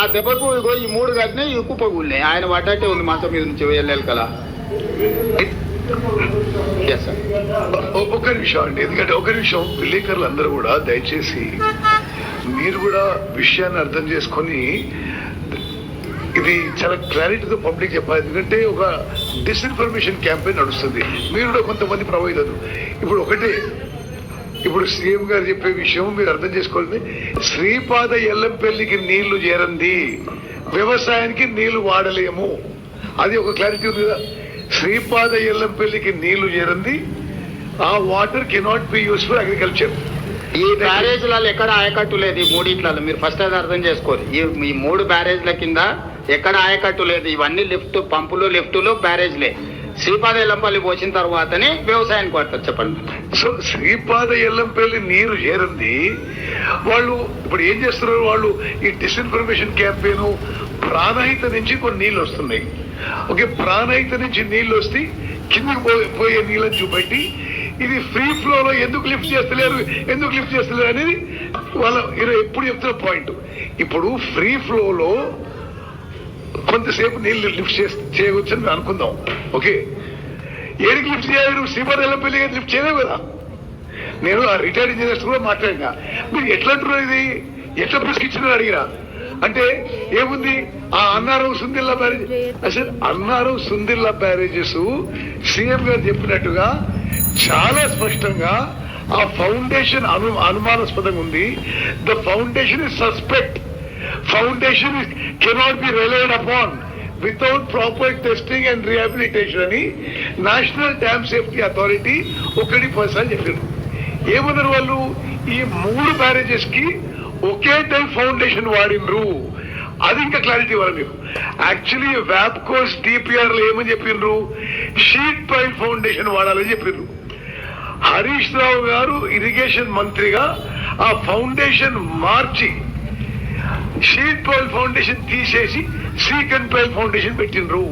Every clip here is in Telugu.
ఆ దెబ్బకు ఇగో ఈ 3 గట్టినే ఈ కుప్పగూలినాయి. ఆయన పడ్డట్టే ఉంది మంచం మీద నుంచి వెళ్ళాలి కదా. ఒక నిమిషం అండి, ఎందుకంటే ఒక నిమిషం విలేకరులు అందరూ కూడా దయచేసి మీరు కూడా విషయాన్ని అర్థం చేసుకొని ఇది చాలా క్లారిటీతో పబ్లిక్ చెప్పాలి. ఎందుకంటే ఒక డిస్ఇన్ఫర్మేషన్ క్యాంపెయిన్ నడుస్తుంది, మీరు కూడా కొంతమంది ప్రభావితం. ఇప్పుడు సీఎం గారు చెప్పే విషయం మీరు అర్థం చేసుకోవాలి. శ్రీపాద ఎల్లంపల్లికి నీళ్లు చేరంది, వ్యవసాయానికి నీళ్లు వాడలేము, అది ఒక క్లారిటీ ఉంది కదా. శ్రీపాద ఎల్లంపల్లికి నీళ్లు చేరంది, ఆ water cannot be use for agriculture. ఈ బ్యారేజ్లలో ఎక్కడ ఆయకట్టు లేదు. ఈ మూడింట్లలో మీరు ఫస్ట్ అది అర్థం చేసుకోరు. ఈ 3 బ్యారేజ్ల కింద ఎక్కడ ఆయకట్టు లేదు. ఇవన్నీ పంపులు లిఫ్టులు బ్యారేజ్లే. శ్రీపాద ఎల్లంపల్లి పోసిన తర్వాతనే వ్యవసాయానికి వాడతారు. చెప్పండి. సో శ్రీపాద ఎల్లంపల్లి నీరు చేరంది, వాళ్ళు ఇప్పుడు ఏం చేస్తున్నారు, వాళ్ళు ఈ డిస్ఇన్ఫర్మేషన్ క్యాంపెయిన్ ప్రాణహిత నుంచి కొన్ని నీళ్ళు వస్తున్నాయి. ఓకే, ప్రాణహిత నుంచి నీళ్ళు వస్తే కిందకి పోయే నీళ్ళని చూపెట్టి ఇది ఫ్రీ ఫ్లోలో ఎందుకు లిఫ్ట్ చేస్తలేరు అనేది వాళ్ళ ఎప్పుడు చెప్తున్న పాయింట్. ఇప్పుడు ఫ్రీ ఫ్లోలో కొంతసేపు నీళ్లు లిఫ్ట్ చేయవచ్చు అని అనుకుందాం. ఓకే, ఏడికి లిఫ్ట్ చేయలేరు? శ్రీపాద ఎల్లంపల్లి లిఫ్ట్ చేయలేవు కదా. నేను ఆ రిటైర్డ్ ఇంజనీర్స్ కూడా మాట్లాడినా, మీరు ఎట్లా అంటున్నారు, ఇది ఎట్లా ప్రిస్క్రిప్షన్ అడిగినా అంటే ఏముంది, ఆ అన్నారం సుందిల్లా బ్యారేజ్, అసలు అన్నారం సుందిల్లా బ్యారేజెస్ సీఎం గారు చెప్పినట్టుగా చాలా స్పష్టంగా ఆ ఫౌండేషన్ అనుమానాస్పదంగా ఉంది. The foundation is suspect. Foundation cannot be relied upon without proper testing and rehabilitation అని నేషనల్ డ్యామ్ సేఫ్టీ అథారిటీ 1% చెప్పారు. ఏమన్నారు వాళ్ళు, ఈ 3 బ్యారేజెస్ కి ఒకే టైం ఫౌండేషన్ వాడినరు. అది ఇంకా క్లారిటీ ఇవ్వాలి మీకు. యాక్చువల్లీ వ్యాప్కోస్ డిపిఆర్ లో ఏమని చెప్పిండ్రు, షీట్ పైల్ ఫౌండేషన్ వాడాలని చెప్పిండ్రు. హరీష్ రావు గారు ఇరిగేషన్ మంత్రిగా ఆ ఫౌండేషన్ మార్చి షీట్ పైల్ ఫౌండేషన్ తీసేసి సీకన్ పైల్ ఫౌండేషన్ పెట్టినరు.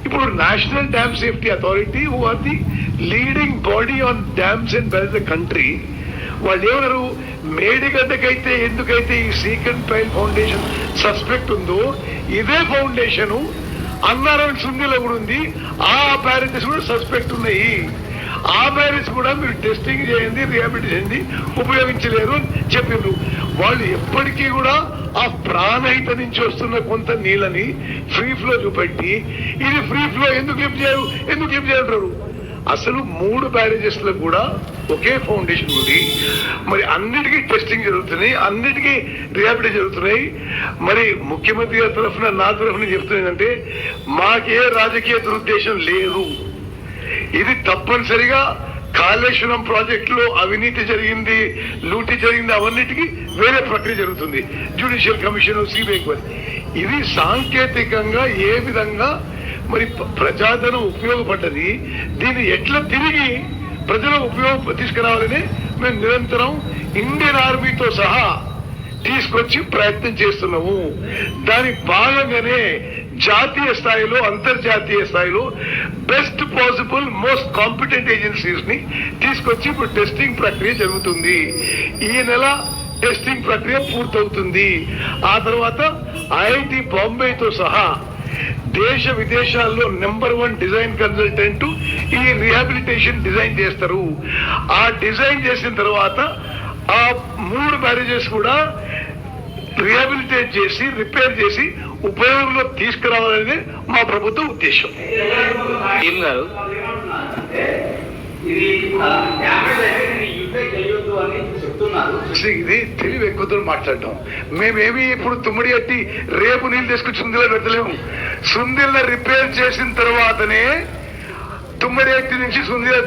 ఇప్పుడు national dam safety authority who are the leading body on dams and well the country, వాళ్ళు ఏమన్నారు, మేడిగడ్డకైతే ఎందుకైతే ఈ సీకన్ పైల్ ఫౌండేషన్ సస్పెక్ట్ ఉందో ఇదే ఫౌండేషన్ అన్నారం సుందిలో కూడా ఉంది, ఆ బ్యారేజెస్ కూడా సస్పెక్ట్ ఉన్నాయి. ఆ బ్యారేజ్ కూడా మీరు టెస్టింగ్ చేయండి, రిహాబిలిటేషన్ చేయండి, ఉపయోగించలేరు అని చెప్పిండ్రు. వాళ్ళు ఎప్పటికీ కూడా ఆ ప్రాణహిత నుంచి వస్తున్న కొంత నీళ్ళని ఫ్రీ ఫ్లో చూపెట్టి ఇది ఫ్రీ ఫ్లో ఎందుకు లిఫ్ట్ చేయరు. అసలు 3 బ్యారేజెస్ లో కూడా ఒకే ఫౌండేషన్ ఉంది. మరి అన్నిటికీ టెస్టింగ్ జరుగుతున్నాయి, అన్నిటికీ రిహాబిలిటేషన్ జరుగుతున్నాయి. మరి ముఖ్యమంత్రి గారి తరఫున నా తరఫున చెప్తున్నదంటే మాకే రాజకీయ దురుద్దేశం లేదు. ఇది తప్పనిసరిగా కాళేశ్వరం ప్రాజెక్టులో అవినీతి జరిగింది, లూటీ జరిగింది, అవన్నిటికీ వేరే ప్రక్రియ జరుగుతుంది. Judicial commission, CBI. ఇది సాంకేతికంగా ఏ విధంగా మరి ప్రజాధనం ఉపయోగపడ్డది, దీన్ని ఎట్లా తిరిగి ప్రజలకు తీసుకురావాలని మేము నిరంతరం ఇండియన్ ఆర్మీతో సహా తీసుకొచ్చి ప్రయత్నం చేస్తున్నాము. దాని భాగంగానే జాతీయ స్థాయిలో, అంతర్జాతీయ స్థాయిలో best possible most competent agencies ని తీసుకొచ్చి ఇప్పుడు టెస్టింగ్ ప్రక్రియ జరుగుతుంది. ఈ నెల టెస్టింగ్ ప్రక్రియ పూర్తవుతుంది. ఆ తర్వాత ఐఐటి బాంబేతో సహా దేశ విదేశాల్లో #1 డిజైన్ కన్సల్టెంట్ ఈ రిహాబిలిటేషన్ డిజైన్ చేస్తారు. ఆ డిజైన్ చేసిన తర్వాత ఆ 3 బ్యారేజెస్ కూడా రిహాబిలిటేట్ చేసి, రిపేర్ చేసి ఉపయోగంలో తీసుకురావాలనేది మా ప్రభుత్వ ఉద్దేశం. ఇది తెలివి ఎక్కువతో మాట్లాడటం. మేమేమి ఇప్పుడు తుమ్మిడి అట్టి రేపు నీళ్ళు తీసుకొచ్చి సుందిలో పెట్టలేము. సుందిల్లో రిపేర్ చేసిన తర్వాతనే తుమ్మడిఎత్తి నుంచి సుందిలో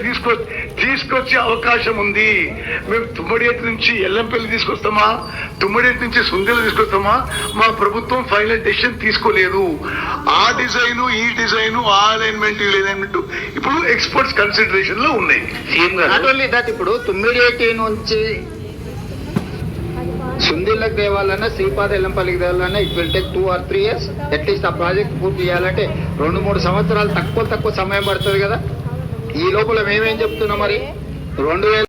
తీసుకొచ్చే అవకాశం ఉంది. మేము తుమ్మడిఎత్తి నుంచి ఎల్లంపల్లి తీసుకొస్తామా, తుమ్మడిఎత్తి నుంచి సుందిలో తీసుకొస్తామా, మా ప్రభుత్వం ఫైనల్ డెసిషన్ తీసుకోలేదు. ఆ డిజైను, ఈ డిజైను, ఆ అలైన్మెంట్, ఈ అలైన్మెంట్ ఇప్పుడు ఎక్స్పర్ట్స్ కన్సిడరేషన్ లో ఉన్నాయి. నాట్ ఓన్లీ దట్, ఇప్పుడు తుమ్మిడిఎత్తి నుంచి సుందిళ్ళకి తేవాలన్నా, శ్రీపాద ఎల్లంపల్లికి తేవాలన్నా it will take 2 or 3 years. At least ఆ ప్రాజెక్ట్ పూర్తి చేయాలంటే 2-3 సంవత్సరాలు తక్కువ సమయం పడుతుంది కదా. ఈ లోపల మేమేం చెప్తున్నాం, మరి 2000